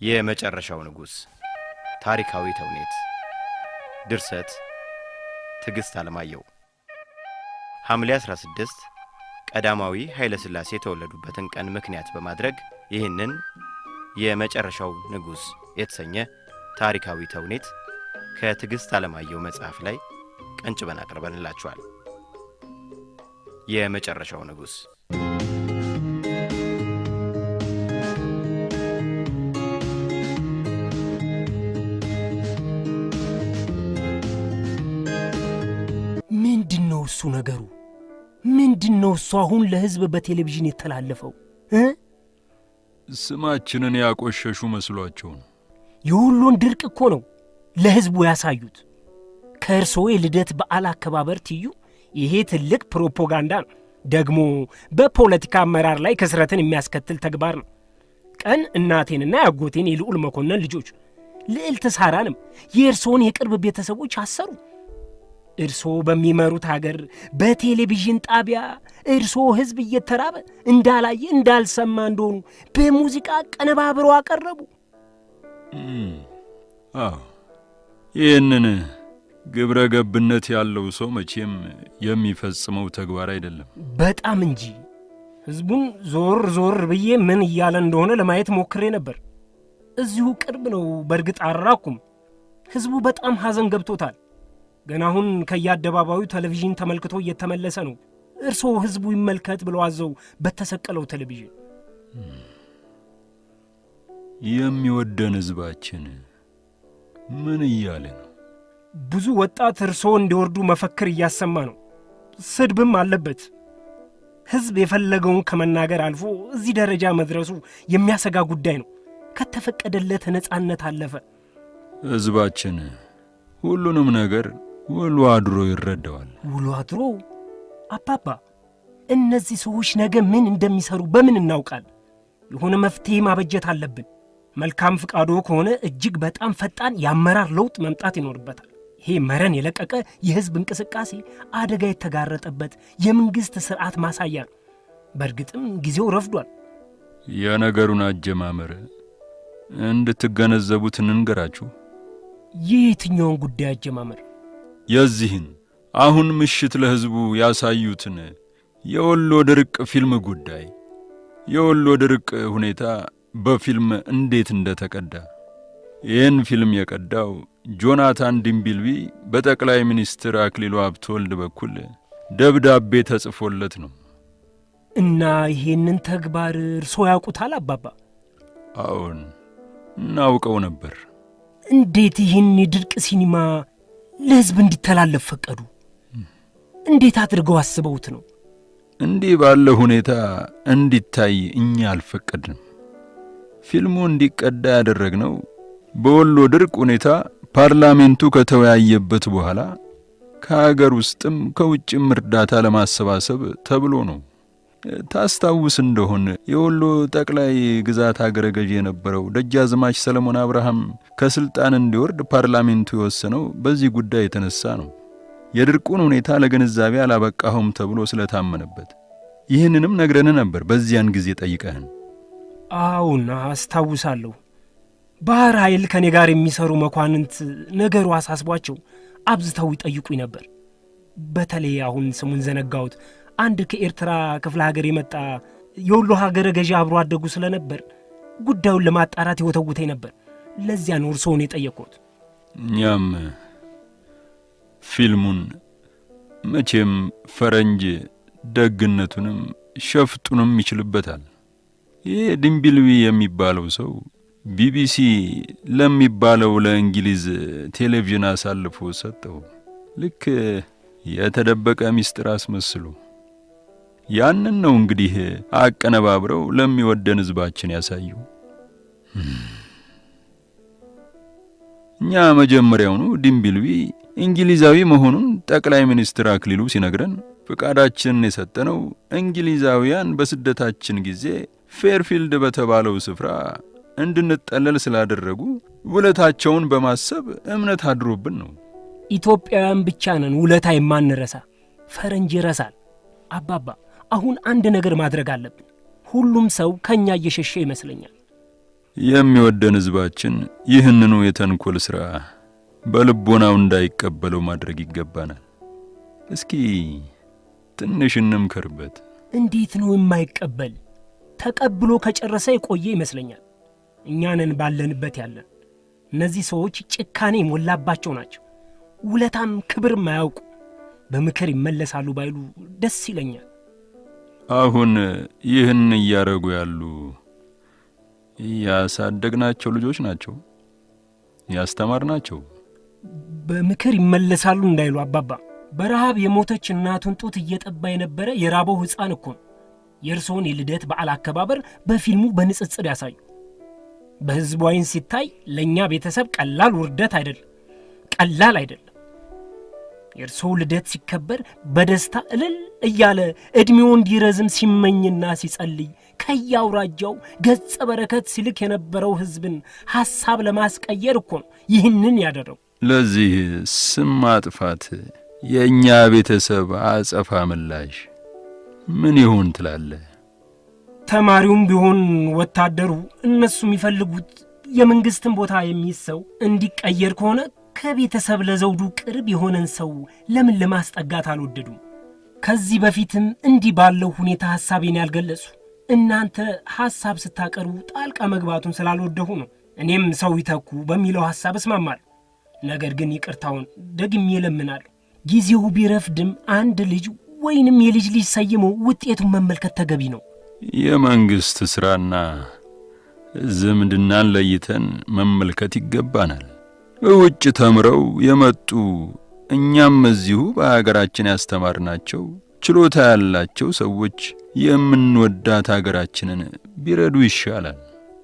የመጨረሻው ንጉስ ታሪካዊ ተውኔት ድርሰት ትግስት አለማየሁ ሐምሌ 16 ቀዳማዊ ኃይለ ሥላሴ የተወለዱበትን ቀን ምክንያት በማድረግ ይህንን የመጨረሻው ንጉስ የተሰኘ ታሪካዊ ተውኔት ከትግስት አለማየሁ መጽሐፍ ላይ ቀንጭበን አቀርበንላችኋል። የመጨረሻው ንጉስ ምንድነው እሱ ነገሩ? ምንድነው እሱ አሁን ለህዝብ በቴሌቪዥን የተላለፈው? ስማችንን ያቆሸሹ መስሏቸው ነው። የሁሉን ድርቅ እኮ ነው ለህዝቡ ያሳዩት። ከእርሶ የልደት በዓል አከባበር ትዩ ይሄ ትልቅ ፕሮፓጋንዳ ነው። ደግሞ በፖለቲካ አመራር ላይ ክስረትን የሚያስከትል ተግባር ነው። ቀን እናቴንና ያጎቴን የልዑል መኮንን ልጆች ልዕልት ሳራንም የእርሶን የቅርብ ቤተሰቦች አሰሩ። እርሶ በሚመሩት ሀገር በቴሌቪዥን ጣቢያ እርሶ ህዝብ እየተራበ እንዳላየ እንዳልሰማ እንደሆኑ በሙዚቃ ቀነባብረው አቀረቡ። ይህንን ግብረ ገብነት ያለው ሰው መቼም የሚፈጽመው ተግባር አይደለም። በጣም እንጂ ህዝቡን ዞር ብዬ ምን እያለ እንደሆነ ለማየት ሞክሬ ነበር። እዚሁ ቅርብ ነው። በእርግጥ አራኩም። ህዝቡ በጣም ሐዘን ገብቶታል። ገና አሁን ከያደባባዩ ቴሌቪዥን ተመልክቶ እየተመለሰ ነው። እርሶ ህዝቡ ይመልከት ብለው አዘው በተሰቀለው ቴሌቪዥን። የሚወደን ህዝባችን ምን እያለ ነው? ብዙ ወጣት እርሶ እንዲወርዱ መፈክር እያሰማ ነው። ስድብም አለበት። ህዝብ የፈለገውን ከመናገር አልፎ እዚህ ደረጃ መድረሱ የሚያሰጋ ጉዳይ ነው። ከተፈቀደለት ነጻነት አለፈ። ህዝባችን ሁሉንም ነገር ውሎ አድሮ ይረዳዋል። ውሎ አድሮ? አባባ፣ እነዚህ ሰዎች ነገ ምን እንደሚሰሩ በምን እናውቃል? የሆነ መፍትሄ ማበጀት አለብን። መልካም ፍቃዶ ከሆነ እጅግ በጣም ፈጣን የአመራር ለውጥ መምጣት ይኖርበታል። ይሄ መረን የለቀቀ የህዝብ እንቅስቃሴ አደጋ የተጋረጠበት የመንግስት ስርዓት ማሳያ ነው። በእርግጥም ጊዜው ረፍዷል። የነገሩን አጀማመር እንድትገነዘቡት እንንገራችሁ። የትኛውን ጉዳይ አጀማመር? የዚህን አሁን ምሽት ለህዝቡ ያሳዩትን የወሎ ድርቅ ፊልም ጉዳይ። የወሎ ድርቅ ሁኔታ በፊልም እንዴት እንደተቀዳ። ይህን ፊልም የቀዳው ጆናታን ዲምቢልቢ በጠቅላይ ሚኒስትር አክሊሉ ሀብተወልድ በኩል ደብዳቤ ተጽፎለት ነው። እና ይሄንን ተግባር እርሶ ያውቁታል አባባ? አዎን፣ እናውቀው ነበር። እንዴት ይህን የድርቅ ሲኒማ ለህዝብ እንዲተላለፍ ፈቀዱ? እንዴት አድርገው አስበውት ነው? እንዲህ ባለ ሁኔታ እንዲታይ እኛ አልፈቀድንም። ፊልሙ እንዲቀዳ ያደረግነው በወሎ ድርቅ ሁኔታ ፓርላሜንቱ ከተወያየበት በኋላ ከሀገር ውስጥም ከውጭም እርዳታ ለማሰባሰብ ተብሎ ነው። ታስታውስ እንደሆነ የወሎ ጠቅላይ ግዛት አገረ ገዢ የነበረው ደጃዝማች ሰለሞን አብርሃም ከስልጣን እንዲወርድ ፓርላሜንቱ የወሰነው በዚህ ጉዳይ የተነሳ ነው። የድርቁን ሁኔታ ለግንዛቤ አላበቃሁም ተብሎ ስለታመነበት። ይህንንም ነግረን ነበር በዚያን ጊዜ ጠይቀህን። አዎና አስታውሳለሁ። ባህር ኃይል ከኔ ጋር የሚሰሩ መኳንንት ነገሩ አሳስቧቸው አብዝተው ይጠይቁኝ ነበር። በተለይ አሁን ስሙን ዘነጋሁት፣ አንድ ከኤርትራ ክፍለ ሀገር የመጣ የወሎ ሀገረ ገዢ አብሮ አደጉ ስለነበር ጉዳዩን ለማጣራት ይወተውተኝ ነበር። ለዚያ ነው እርሶን የጠየቅኩት። እኛም ፊልሙን መቼም ፈረንጅ ደግነቱንም ሸፍጡንም ይችልበታል። ይህ ዲምቢልቢ የሚባለው ሰው ቢቢሲ ለሚባለው ለእንግሊዝ ቴሌቪዥን አሳልፎ ሰጠው። ልክ የተደበቀ ሚስጥር አስመስሎ። ያንን ነው እንግዲህ አቀነባብረው ለሚወደን ህዝባችን ያሳዩ። እኛ መጀመሪያውኑ ዲምቢልቢ እንግሊዛዊ መሆኑን ጠቅላይ ሚኒስትር አክሊሉ ሲነግረን ፍቃዳችንን የሰጠነው እንግሊዛውያን በስደታችን ጊዜ ፌርፊልድ በተባለው ስፍራ እንድንጠለል ስላደረጉ ውለታቸውን በማሰብ እምነት አድሮብን ነው። ኢትዮጵያውያን ብቻ ነን ውለታ የማንረሳ። ፈረንጅ ይረሳል። አባባ፣ አሁን አንድ ነገር ማድረግ አለብን። ሁሉም ሰው ከኛ እየሸሸ ይመስለኛል። የሚወደን ሕዝባችን ይህንኑ የተንኮል ሥራ በልቦናው እንዳይቀበለው ማድረግ ይገባናል። እስኪ ትንሽ እንምከርበት። እንዴት ነው የማይቀበል? ተቀብሎ ከጨረሰ የቆየ ይመስለኛል። እኛንን ባለንበት ያለን። እነዚህ ሰዎች ጭካኔ የሞላባቸው ናቸው። ውለታም ክብርም አያውቁ። በምክር ይመለሳሉ ባይሉ ደስ ይለኛል። አሁን ይህን እያረጉ ያሉ ያሳደግናቸው ልጆች ናቸው፣ ያስተማርናቸው። በምክር ይመለሳሉ እንዳይሉ አባባ፣ በረሃብ የሞተች እናቱን ጡት እየጠባ የነበረ የራበው ሕፃን እኮ ነው የእርስዎን የልደት በዓል አከባበር በፊልሙ በንጽጽር ያሳዩ። በሕዝቡ ዓይን ሲታይ ለእኛ ቤተሰብ ቀላል ውርደት አይደለም፣ ቀላል አይደለም። የእርስዎ ልደት ሲከበር በደስታ እልል እያለ ዕድሜው እንዲረዝም ሲመኝና ሲጸልይ ከያውራጃው ገጸ በረከት ሲልክ የነበረው ሕዝብን ሐሳብ ለማስቀየር እኮ ነው ይህንን ያደረው። ለዚህ ስም ማጥፋት የእኛ ቤተሰብ አጸፋ ምላሽ ምን ይሆን ትላለህ? ተማሪውም ቢሆን ወታደሩ እነሱ የሚፈልጉት የመንግሥትን ቦታ የሚይዝ ሰው እንዲቀየር ከሆነ ከቤተሰብ ለዘውዱ ቅርብ የሆነን ሰው ለምን ለማስጠጋት አልወደዱም? ከዚህ በፊትም እንዲህ ባለው ሁኔታ ሐሳቤን ያልገለጹ እናንተ ሐሳብ ስታቀርቡ ጣልቃ መግባቱን ስላልወደሁ ነው። እኔም ሰው ይተኩ በሚለው ሐሳብ እስማማለሁ። ነገር ግን ይቅርታውን ደግሜ እለምናለሁ። ጊዜው ቢረፍድም አንድ ልጅ ወይንም የልጅ ልጅ ሰይሞ ውጤቱን መመልከት ተገቢ ነው። የመንግሥት ሥራና ዝምድናን ለይተን መመልከት ይገባናል። ውጭ ተምረው የመጡ እኛም እዚሁ በአገራችን ያስተማርናቸው ችሎታ ያላቸው ሰዎች የምንወዳት አገራችንን ቢረዱ ይሻላል።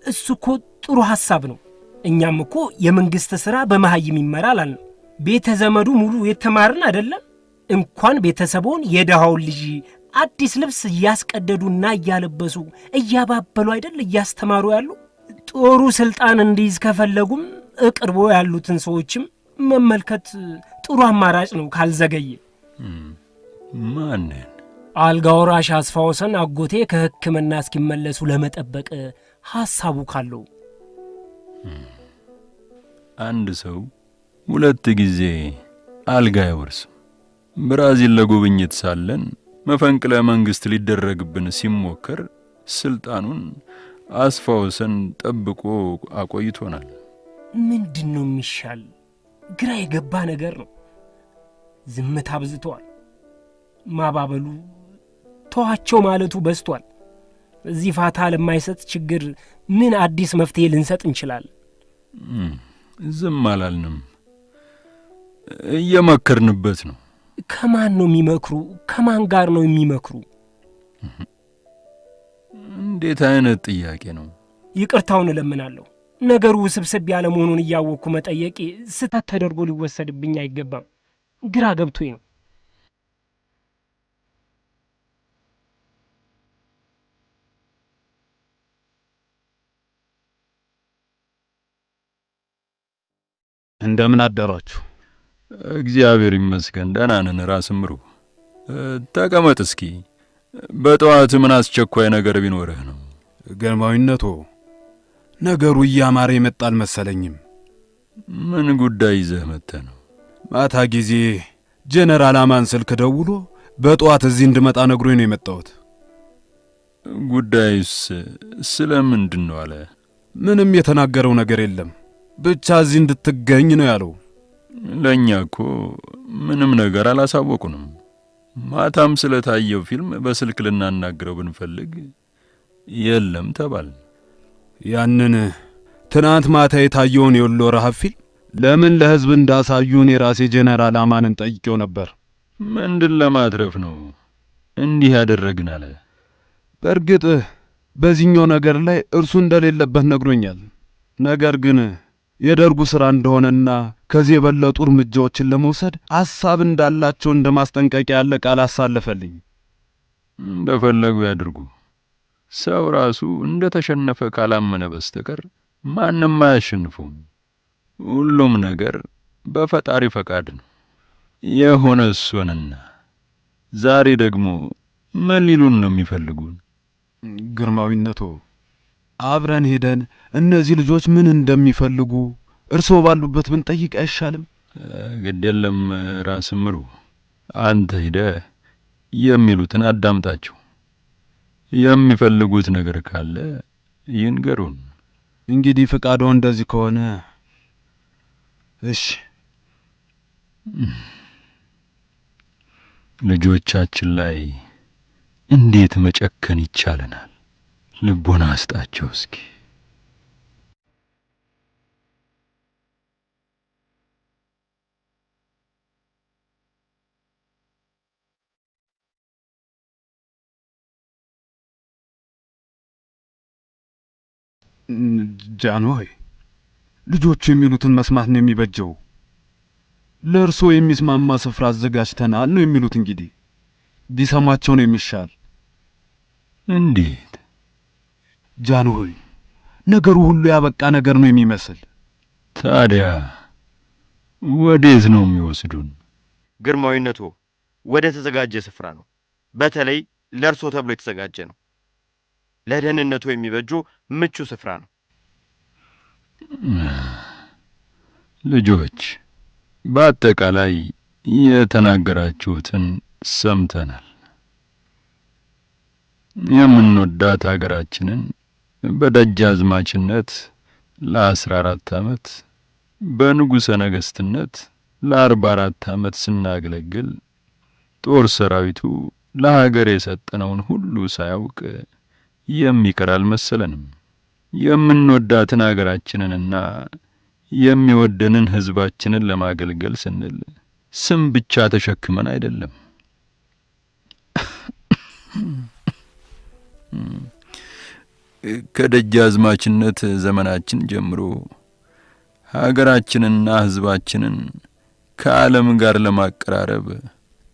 እሱ እኮ ጥሩ ሐሳብ ነው። እኛም እኮ የመንግሥት ሥራ በመሃይም ይመራል አልን። ቤተ ዘመዱ ሙሉ የተማርን አይደለም? እንኳን ቤተሰቦን የደሃውን ልጅ አዲስ ልብስ እያስቀደዱና እያለበሱ እያባበሉ አይደል እያስተማሩ ያሉ። ጦሩ ስልጣን እንዲይዝ ከፈለጉም እቅርቦ ያሉትን ሰዎችም መመልከት ጥሩ አማራጭ ነው ካልዘገየ። ማንን? አልጋ ወራሽ አስፋ ወሰን አጎቴ ከሕክምና እስኪመለሱ ለመጠበቅ ሐሳቡ ካለው። አንድ ሰው ሁለት ጊዜ አልጋ አይወርስም። ብራዚል ለጉብኝት ሳለን መፈንቅለ መንግሥት ሊደረግብን ሲሞከር ስልጣኑን አስፋ ወሰን ጠብቆ አቆይቶናል። ምንድን ነው የሚሻል? ግራ የገባ ነገር ነው። ዝምታ አብዝተዋል። ማባበሉ ተዋቸው ማለቱ በዝቷል። እዚህ ፋታ ለማይሰጥ ችግር ምን አዲስ መፍትሄ ልንሰጥ እንችላለን? ዝም አላልንም፣ እየመከርንበት ነው። ከማን ነው የሚመክሩ? ከማን ጋር ነው የሚመክሩ? እንዴት አይነት ጥያቄ ነው? ይቅርታውን እለምናለሁ። ነገሩ ውስብስብ ያለ መሆኑን እያወቅኩ መጠየቄ ስህተት ተደርጎ ሊወሰድብኝ አይገባም። ግራ ገብቶኝ ነው። እንደምን አደራችሁ? እግዚአብሔር ይመስገን ደህና ነን። ራስ ምሩ ተቀመጥ እስኪ። በጠዋት ምን አስቸኳይ ነገር ቢኖርህ ነው? ግርማዊነቶ፣ ነገሩ እያማረ የመጣ አልመሰለኝም። ምን ጉዳይ ይዘህ መጥተህ ነው? ማታ ጊዜ ጄኔራል አማን ስልክ ደውሎ በጠዋት እዚህ እንድመጣ ነግሮኝ ነው የመጣሁት። ጉዳዩስ ስለምንድን ነው አለ? ምንም የተናገረው ነገር የለም፣ ብቻ እዚህ እንድትገኝ ነው ያለው። ለእኛ እኮ ምንም ነገር አላሳወቁንም። ማታም ስለታየው ፊልም በስልክ ልናናግረው ብንፈልግ የለም ተባል። ያንን ትናንት ማታ የታየውን የወሎ ረሃብ ፊልም ለምን ለሕዝብ እንዳሳዩን የራሴ ጄኔራል አማንን ጠይቄው ነበር። ምንድን ለማትረፍ ነው እንዲህ ያደረግን አለ? በእርግጥ በዚህኛው ነገር ላይ እርሱ እንደሌለበት ነግሮኛል። ነገር ግን የደርጉ ሥራ እንደሆነና ከዚህ የበለጡ እርምጃዎችን ለመውሰድ ሐሳብ እንዳላቸው እንደ ማስጠንቀቂያ ያለ ቃል አሳለፈልኝ። እንደፈለጉ ያድርጉ። ሰው ራሱ እንደ ተሸነፈ ካላመነ በስተቀር ማንም አያሸንፈውም። ሁሉም ነገር በፈጣሪ ፈቃድ ነው። የሆነ እሱንና ዛሬ ደግሞ ምን ሊሉን ነው የሚፈልጉን? ግርማዊነቶ፣ አብረን ሄደን እነዚህ ልጆች ምን እንደሚፈልጉ እርሶ ባሉበት ብንጠይቅ አይሻልም? ግድ የለም ራስ ምሩ፣ አንተ ሄደህ የሚሉትን አዳምጣቸው። የሚፈልጉት ነገር ካለ ይንገሩን። እንግዲህ ፍቃዶ እንደዚህ ከሆነ እሺ። ልጆቻችን ላይ እንዴት መጨከን ይቻለናል? ልቦና አስጣቸው እስኪ። ጃንሆይ፣ ልጆቹ የሚሉትን መስማት ነው የሚበጀው። ለእርሶ የሚስማማ ስፍራ አዘጋጅተናል ነው የሚሉት። እንግዲህ ቢሰማቸው ነው የሚሻል። እንዴት? ጃንሆይ፣ ነገሩ ሁሉ ያበቃ ነገር ነው የሚመስል። ታዲያ ወዴት ነው የሚወስዱን? ግርማዊነቶ፣ ወደ ተዘጋጀ ስፍራ ነው። በተለይ ለእርሶ ተብሎ የተዘጋጀ ነው። ለደህንነቱ የሚበጁ ምቹ ስፍራ ነው። ልጆች፣ በአጠቃላይ የተናገራችሁትን ሰምተናል። የምንወዳት ሀገራችንን በደጃዝማችነት ለ14 ዓመት በንጉሠ ነገሥትነት ለ44 ዓመት ስናገለግል ጦር ሰራዊቱ ለሀገር የሰጠነውን ሁሉ ሳያውቅ የሚቀር አልመሰለንም። የምንወዳትን ሀገራችንንና የሚወደንን ሕዝባችንን ለማገልገል ስንል ስም ብቻ ተሸክመን አይደለም። ከደጃዝማችነት ዘመናችን ጀምሮ ሀገራችንና ሕዝባችንን ከዓለም ጋር ለማቀራረብ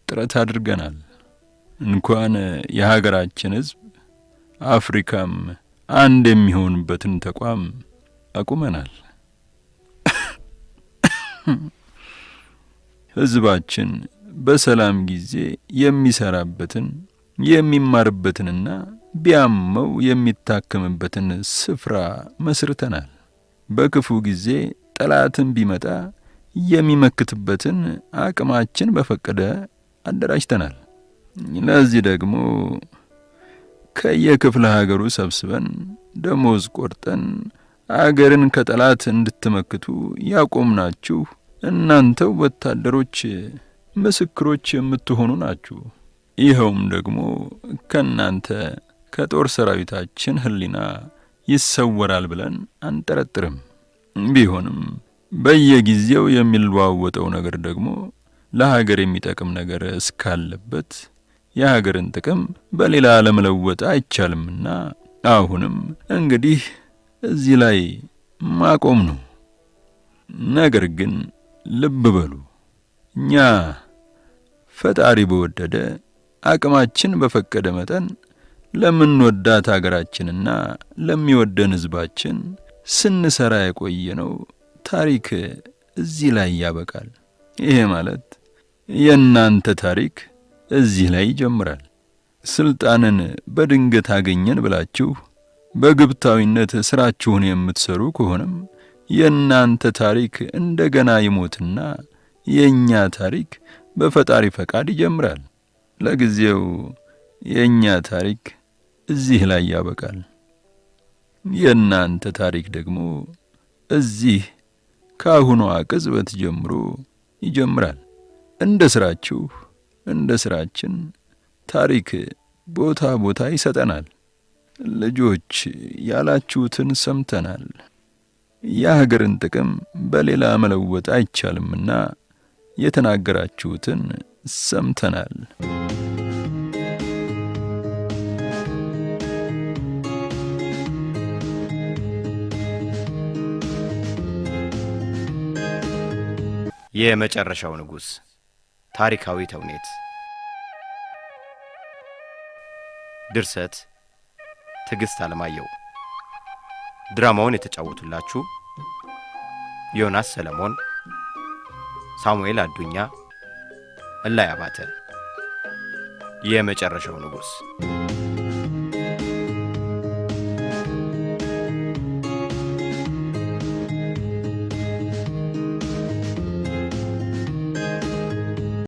ጥረት አድርገናል። እንኳን የሀገራችን ሕዝብ አፍሪካም አንድ የሚሆንበትን ተቋም አቁመናል። ሕዝባችን በሰላም ጊዜ የሚሰራበትን የሚማርበትንና ቢያመው የሚታከምበትን ስፍራ መስርተናል። በክፉ ጊዜ ጠላትን ቢመጣ የሚመክትበትን አቅማችን በፈቀደ አደራጅተናል። ለዚህ ደግሞ ከየክፍለ ሀገሩ ሰብስበን ደሞዝ ቆርጠን አገርን ከጠላት እንድትመክቱ ያቆምናችሁ እናንተው ወታደሮች ምስክሮች የምትሆኑ ናችሁ። ይኸውም ደግሞ ከናንተ ከጦር ሰራዊታችን ሕሊና ይሰወራል ብለን አንጠረጥርም። ቢሆንም በየጊዜው የሚለዋወጠው ነገር ደግሞ ለሀገር የሚጠቅም ነገር እስካለበት የሀገርን ጥቅም በሌላ ለመለወጥ አይቻልምና አሁንም እንግዲህ እዚህ ላይ ማቆም ነው። ነገር ግን ልብ በሉ፣ እኛ ፈጣሪ በወደደ አቅማችን በፈቀደ መጠን ለምንወዳት ሀገራችንና ለሚወደን ሕዝባችን ስንሰራ የቆየነው ታሪክ እዚህ ላይ ያበቃል። ይሄ ማለት የእናንተ ታሪክ እዚህ ላይ ይጀምራል። ስልጣንን በድንገት አገኘን ብላችሁ በግብታዊነት ስራችሁን የምትሰሩ ከሆነም የእናንተ ታሪክ እንደገና ይሞትና የእኛ ታሪክ በፈጣሪ ፈቃድ ይጀምራል። ለጊዜው የእኛ ታሪክ እዚህ ላይ ያበቃል። የእናንተ ታሪክ ደግሞ እዚህ ከአሁኗ ቅጽበት ጀምሮ ይጀምራል። እንደ ስራችሁ እንደ ስራችን ታሪክ ቦታ ቦታ ይሰጠናል። ልጆች ያላችሁትን ሰምተናል። የሀገርን ጥቅም በሌላ መለወጥ አይቻልምና የተናገራችሁትን ሰምተናል። የመጨረሻው ንጉሥ ታሪካዊ ተውኔት ድርሰት ትዕግስት አለማየሁ። ድራማውን የተጫወቱላችሁ ዮናስ ሰለሞን፣ ሳሙኤል አዱኛ፣ እላይ አባተ። የመጨረሻው ንጉሥ